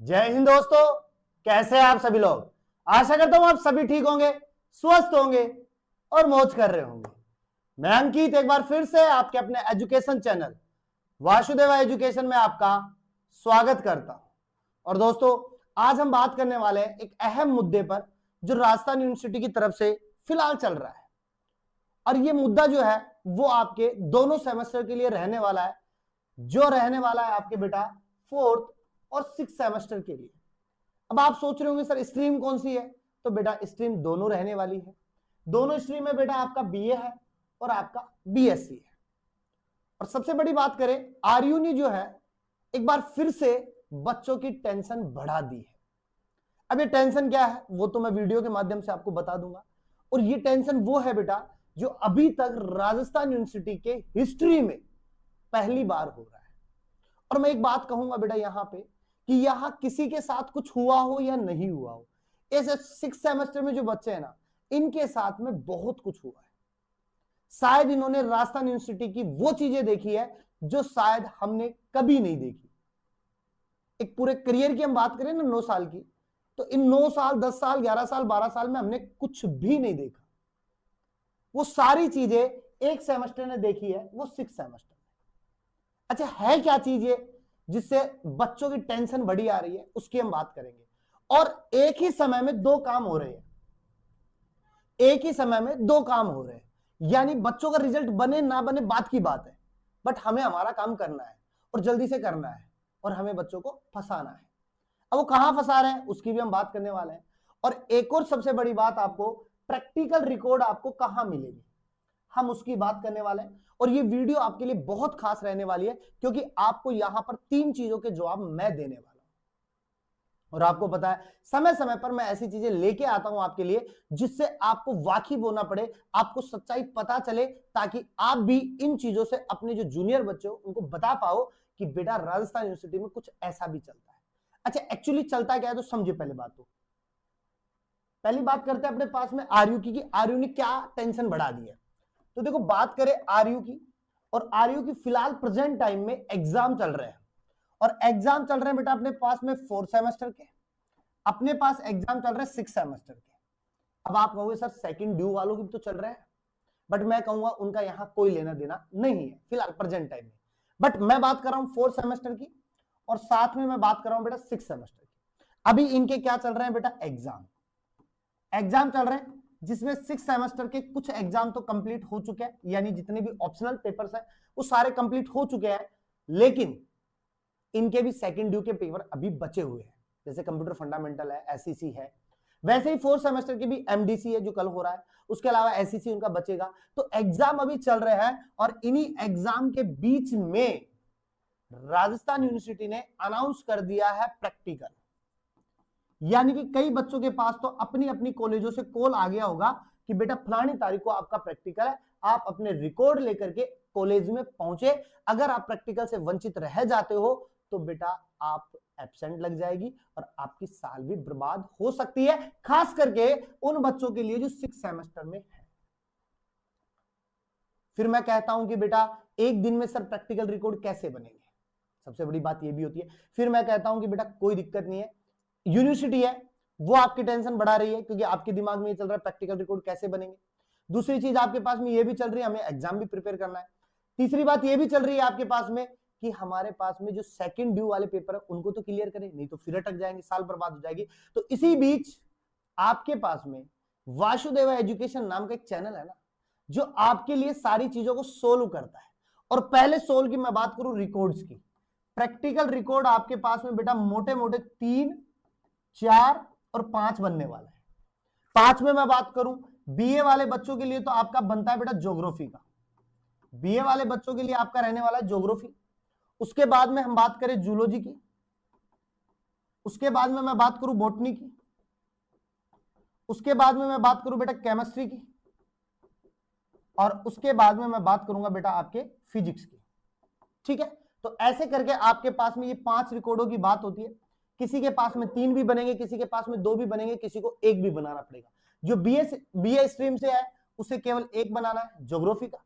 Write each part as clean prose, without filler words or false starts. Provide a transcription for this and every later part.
जय हिंद दोस्तों, कैसे हैं आप सभी लोग। आशा करता हूं आप सभी ठीक होंगे, स्वस्थ होंगे और मौज कर रहे होंगे। मैं अंकित एक बार फिर से आपके अपने एजुकेशन चैनल वासुदेवा एजुकेशन में आपका स्वागत करता हूं। और दोस्तों, आज हम बात करने वाले हैं एक अहम मुद्दे पर जो राजस्थान यूनिवर्सिटी की तरफ से फिलहाल चल रहा है। और ये मुद्दा जो है वो आपके दोनों सेमेस्टर के लिए रहने वाला है, जो रहने वाला है आपके बेटा 4th और 6th सेमेस्टर के लिए। अब आप सोच रहे होंगे सर स्ट्रीम कौन सी है, तो बेटा स्ट्रीम दोनों रहने वाली है। दोनों स्ट्रीम में बेटा आपका बीए है और आपका बीएससी है। और सबसे बड़ी बात करें, आरयू ने जो है एक बार फिर से बच्चों की टेंशन बढ़ा दी है। अब ये टेंशन क्या है वो तो मैं वीडियो के माध्यम से आपको बता दूंगा। और ये टेंशन वो है बेटा जो अभी तक राजस्थान यूनिवर्सिटी के हिस्ट्री में पहली बार हो रहा है। और मैं एक बात कहूंगा बेटा यहां पे कि यहां किसी के साथ कुछ हुआ हो या नहीं हुआ हो, ऐसे 6th सेमेस्टर में जो बच्चे हैं ना, इनके साथ में बहुत कुछ हुआ है। शायद इन्होंने राजस्थान यूनिवर्सिटी की वो चीजें देखी है जो शायद हमने कभी नहीं देखी। एक पूरे करियर की हम बात करें ना 9 साल की, तो इन 9 साल 10 साल 11 साल 12 साल में हमने कुछ भी नहीं देखा। वो सारी चीजें एक सेमेस्टर ने देखी है, वो 6th सेमेस्टर में। अच्छा, है क्या चीज ये जिससे बच्चों की टेंशन बढ़ी आ रही है, उसकी हम बात करेंगे। और एक ही समय में दो काम हो रहे हैं, एक ही समय में दो काम हो रहे हैं। यानी बच्चों का रिजल्ट बने ना बने बात की बात है, बट हमें हमारा काम करना है और जल्दी से करना है और हमें बच्चों को फंसाना है। अब वो कहां फंसा रहे हैं उसकी भी हम बात करने वाले हैं। और एक और सबसे बड़ी बात, आपको प्रैक्टिकल रिकॉर्ड आपको कहां मिलेगी, हम उसकी बात करने वाले हैं। और ये वीडियो आपके लिए बहुत खास रहने वाली है क्योंकि आपको यहां पर 3 चीजों के जवाब मैं देने वाला हूं। और आपको पता है समय समय पर मैं ऐसी चीजें लेके आता हूं आपके लिए जिससे आपको वाकिफ होना पड़े, आपको सच्चाई पता चले, ताकि आप भी इन चीजों से अपने जो जूनियर बच्चे हो उनको बता पाओ कि बेटा राजस्थान यूनिवर्सिटी में कुछ ऐसा भी चलता है। अच्छा, एक्चुअली चलता क्या है तो समझे पहले बात। तो पहली बात करते हैं अपने पास में आरयू की, कि आरयू ने क्या टेंशन बढ़ा दी है। तो देखो, बात करें आरयू की, और आरयू की फिलहाल प्रेजेंट टाइम में एग्जाम चल रहे हैं। और एग्जाम चल रहे हैं बेटा अपने पास में 4th सेमेस्टर के, अपने पास एग्जाम चल रहे हैं 6th सेमेस्टर के। अब आप कहोगे सर सेकंड ड्यू वालों की भी तो चल रहे हैं, बट मैं कहूंगा उनका यहां कोई लेना देना नहीं है फिलहाल प्रेजेंट टाइम में। बट मैं बात कर रहा हूं 4th सेमेस्टर की, और साथ में मैं बात कर रहा हूं बेटा 6th सेमेस्टर की। अभी इनके क्या चल रहे हैं बेटा, एग्जाम चल रहे हैं, जिसमें 6th सेमेस्टर के कुछ एग्जाम तो कंप्लीट हो चुके हैं, यानी जितने भी ऑप्शनल पेपर्स हैं वो सारे कंप्लीट हो चुके हैं। लेकिन इनके भी सेकंड ड्यू के पेपर अभी बचे हुए हैं, जैसे कंप्यूटर फंडामेंटल है, एसईसी है। वैसे ही 4th सेमेस्टर के भी एमडीसी है जो कल हो रहा है, उसके अलावा एसईसी उनका बचेगा। तो एग्जाम अभी चल रहे हैं और इन्हीं एग्जाम के बीच में राजस्थान यूनिवर्सिटी ने अनाउंस कर दिया है प्रैक्टिकल। यानी कि कई बच्चों के पास तो अपनी अपनी कॉलेजों से कॉल आ गया होगा कि बेटा फलानी तारीख को आपका प्रैक्टिकल है, आप अपने रिकॉर्ड लेकर के कॉलेज में पहुंचे। अगर आप प्रैक्टिकल से वंचित रह जाते हो तो बेटा आप एब्सेंट लग जाएगी और आपकी साल भी बर्बाद हो सकती है, खास करके उन बच्चों के लिए जो 6th सेमेस्टर में है। फिर मैं कहता हूं कि बेटा एक दिन में सर प्रैक्टिकल रिकॉर्ड कैसे बनेंगे, सबसे बड़ी बात यह भी होती है। फिर मैं कहता हूं कि बेटा कोई दिक्कत नहीं है, यूनिवर्सिटी है वो आपकी टेंशन बढ़ा रही है क्योंकि आपके दिमाग में ये चल रहा है प्रैक्टिकल रिकॉर्ड कैसे बनेंगे। दूसरी चीज आपके पास में ये भी चल रही है, हमें एग्जाम भी प्रिपेयर करना है। तीसरी बात ये भी चल रही है आपके पास में कि हमारे पास में जो सेकंड ड्यू वाले पेपर है उनको तो क्लियर करें, नहीं तो फिर अटक जाएंगे, साल बर्बाद हो जाएगी। तो इसी बीच आपके पास में वासुदेवा एजुकेशन नाम का एक चैनल है ना, जो आपके लिए सारी चीजों को सोल्व करता है। और पहले सोल्व की मैं बात करूं रिकॉर्ड्स की, प्रैक्टिकल रिकॉर्ड आपके पास में बेटा मोटे मोटे 3, 4 और 5 बनने वाला है। 5 में मैं बात करूं बीए वाले बच्चों के लिए तो आपका बनता है बेटा ज्योग्राफी का, बीए वाले बच्चों के लिए आपका रहने वाला है ज्योग्राफी। उसके बाद में हम बात करें जूलॉजी की, उसके बाद में मैं बात करूं बॉटनी की, उसके बाद में मैं बात करूं बेटा केमिस्ट्री की, और उसके बाद में मैं बात करूंगा बेटा आपके फिजिक्स की। ठीक है, तो ऐसे करके आपके पास में ये 5 रिकॉर्डों की बात होती है। किसी के पास में 3 भी बनेंगे, किसी के पास में 2 भी बनेंगे, किसी को 1 भी बनाना पड़ेगा। जो बीए स्ट्रीम से है उसे केवल 1 बनाना है ज्योग्राफी का,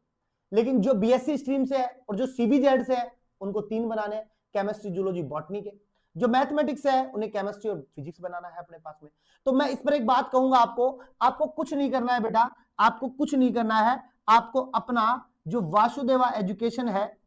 लेकिन जो बीएससी स्ट्रीम से है और जो सीबीजेड से है उनको 3 बनाने हैं, केमिस्ट्री जूलॉजी बॉटनी के। जो मैथमेटिक्स है उन्हें केमिस्ट्री और फिजिक्स बनाना है अपने पास में। तो मैं इस पर एक बात कहूंगा आपको कुछ नहीं करना है बेटा, आपको कुछ नहीं करना है, आपको अपना जो वासुदेवा एजुकेशन है,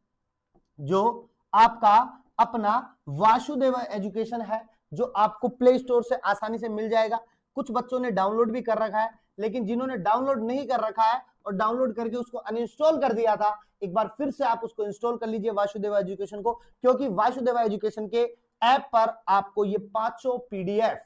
जो आपका अपना वासुदेवा एजुकेशन है, जो आपको प्ले स्टोर से आसानी से मिल जाएगा। कुछ बच्चों ने डाउनलोड भी कर रखा है, लेकिन जिन्होंने डाउनलोड नहीं कर रखा है और डाउनलोड करके उसको अनइंस्टॉल कर दिया था, एक बार फिर से आप उसको इंस्टॉल कर लीजिए वासुदेवा एजुकेशन को, क्योंकि वासुदेवा एजुकेशन के ऐप पर आपको ये पांचों पीडीएफ,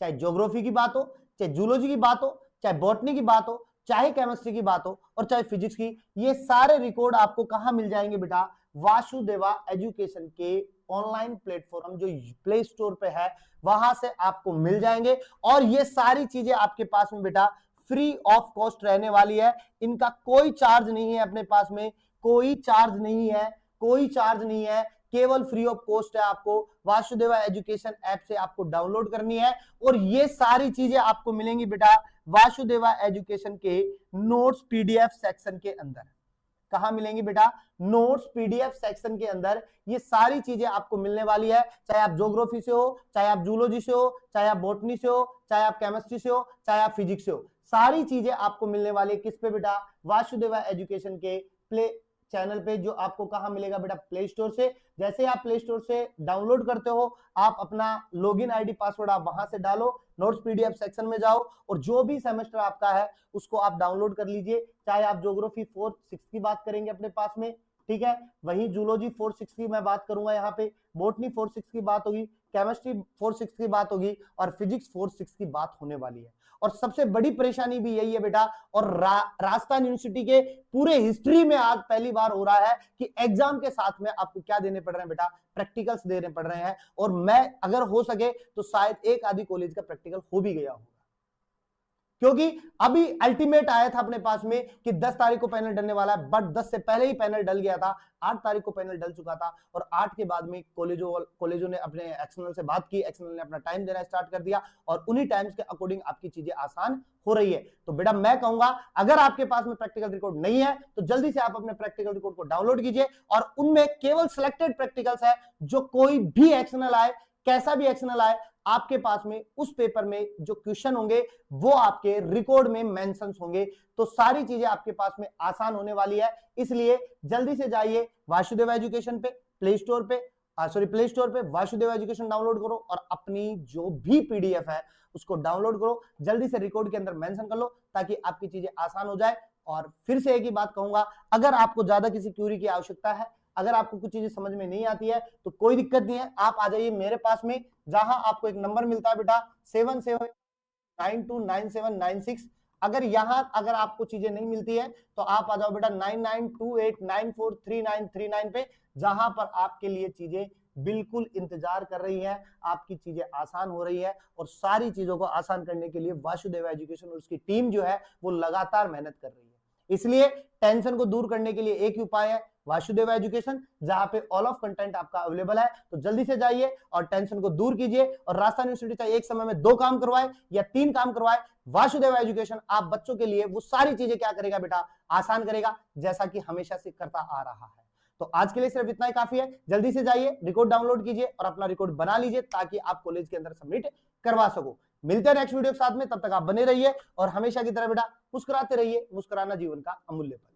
चाहे ज्योग्राफी की बात हो, चाहे जूलॉजी की बात हो, चाहे बॉटनी की बात हो, चाहे केमिस्ट्री की बात हो और चाहे फिजिक्स की, ये सारे रिकॉर्ड आपको कहां मिल जाएंगे बेटा? वासुदेवा एजुकेशन के ऑनलाइन प्लेटफॉर्म जो प्ले स्टोर पे है वहां से आपको मिल जाएंगे। और ये सारी चीजें आपके पास में बेटा फ्री ऑफ कॉस्ट रहने वाली है, इनका कोई चार्ज नहीं है अपने पास में, कोई चार्ज नहीं है, कोई चार्ज नहीं है, केवल फ्री ऑफ कॉस्ट है। आपको वासुदेवा एजुकेशन ऐप से आपको डाउनलोड करनी है और ये सारी चीजें आपको मिलेंगी बेटा वासुदेवा एजुकेशन के नोट्स पीडीएफ सेक्शन के अंदर। कहां मिलेंगी बेटा? नोट्स पीडीएफ सेक्शन के अंदर ये सारी चीजें आपको मिलने वाली है, चाहे आप ज्योग्राफी से हो, चाहे आप जूलॉजी से हो, चाहे आप बॉटनी से हो, चाहे आप केमिस्ट्री से हो, चाहे आप फिजिक्स से हो, सारी चीजें आपको मिलने वाली है। किस पे बेटा? वासुदेवा एजुकेशन के प्ले चैनल पे, जो आपको कहां मिलेगा बेटा? प्ले स्टोर से। जैसे आप प्ले स्टोर से डाउनलोड करते हो, आप अपना लॉगिन आईडी पासवर्ड आप वहां से डालो, नोट्स पीडीएफ सेक्शन में जाओ और जो भी सेमेस्टर आपका है उसको आप डाउनलोड कर लीजिए। चाहे आप ज्योग्राफी 4-6 की बात करेंगे अपने पास में, ठीक है, वहीं जूलॉजी 4-6 की मैं बात करूंगा यहाँ पे, बॉटनी 4-6 की बात होगी, केमिस्ट्री 4-6 की बात होगी और फिजिक्स 4-6 की बात होने वाली है। और सबसे बड़ी परेशानी भी यही है बेटा, और राजस्थान यूनिवर्सिटी के पूरे हिस्ट्री में आज पहली बार हो रहा है कि एग्जाम के साथ में आपको क्या देने पड़ रहे हैं बेटा? प्रैक्टिकल्स देने पड़ रहे हैं। और मैं अगर हो सके तो शायद एक आधी कॉलेज का प्रैक्टिकल हो भी गया होगा, क्योंकि अभी अल्टीमेट आया था अपने पास में कि 10 तारीख को पैनल डलने वाला है, बट 10 से पहले ही पैनल डल गया था, 8 तारीख को पैनल डल चुका था और 8 के बाद में कॉलेजों ने अपने एक्सटर्नल से बात की, एक्सटर्नल ने अपना टाइम देना स्टार्ट कर दिया और उन्हीं टाइम्स के अकॉर्डिंग आपकी चीजें आसान हो रही है। तो बेटा मैं कहूंगा अगर आपके पास में प्रैक्टिकल रिकॉर्ड नहीं है तो जल्दी से आप अपने प्रैक्टिकल रिकॉर्ड को डाउनलोड कीजिए और उनमें केवल सिलेक्टेड प्रैक्टिकल्स है, जो कोई भी एक्सटर्नल आए, कैसा भी एक्सटर्नल आए, आपके पास में उस पेपर में जो क्वेश्चन होंगे वो आपके रिकॉर्ड में मेंशंस होंगे। तो सारी चीजें आपके पास में आसान होने वाली है, इसलिए जल्दी से जाइए वासुदेवा एजुकेशन पे, प्ले स्टोर पे वासुदेवा एजुकेशन डाउनलोड करो और अपनी जो भी पीडीएफ है उसको डाउनलोड करो, जल्दी से रिकॉर्ड के अंदर मेंशन कर लो ताकि आपकी चीजें आसान हो जाए। और फिर से एक ही बात कहूंगा, अगर आपको ज्यादा किसी क्यूरी की आवश्यकता है, अगर आपको कुछ चीजें समझ में नहीं आती है तो कोई दिक्कत नहीं है, आप आ जाइए मेरे पास में, जहां आपको एक नंबर मिलता है बेटा 77929796। अगर आपको चीजें नहीं मिलती है तो आप आ जाओ बेटा 9928943939 पे, जहां पर आपके लिए चीजें बिल्कुल इंतजार कर रही है, आपकी चीजें आसान हो रही है और सारी चीजों को आसान करने के लिए वासुदेवा एजुकेशन और उसकी टीम जो है वो लगातार मेहनत कर रही है। इसलिए टेंशन को दूर करने के लिए एक ही उपाय है, वासुदेवा एजुकेशन, जहां पे ऑल ऑफ कंटेंट आपका अवेलेबल है। तो जल्दी से जाइए और टेंशन को दूर कीजिए। और राजस्थान यूनिवर्सिटी चाहे एक समय में 2 काम करवाए या 3 काम करवाए, वासुदेवा एजुकेशन आप बच्चों के लिए वो सारी चीजें क्या करेगा बेटा? आसान करेगा, जैसा कि हमेशा से करता आ रहा है। तो आज के लिए सिर्फ इतना ही काफी है, जल्दी से जाइए रिकॉर्ड डाउनलोड कीजिए और अपना रिकॉर्ड बना लीजिए ताकि आप कॉलेज के अंदर सबमिट करवा सको। मिलते हैं नेक्स्ट वीडियो के साथ में, तब तक आप बने रहिए और हमेशा की तरह बेटा मुस्कुराते रहिए, मुस्कुराना जीवन का अमूल्य पल।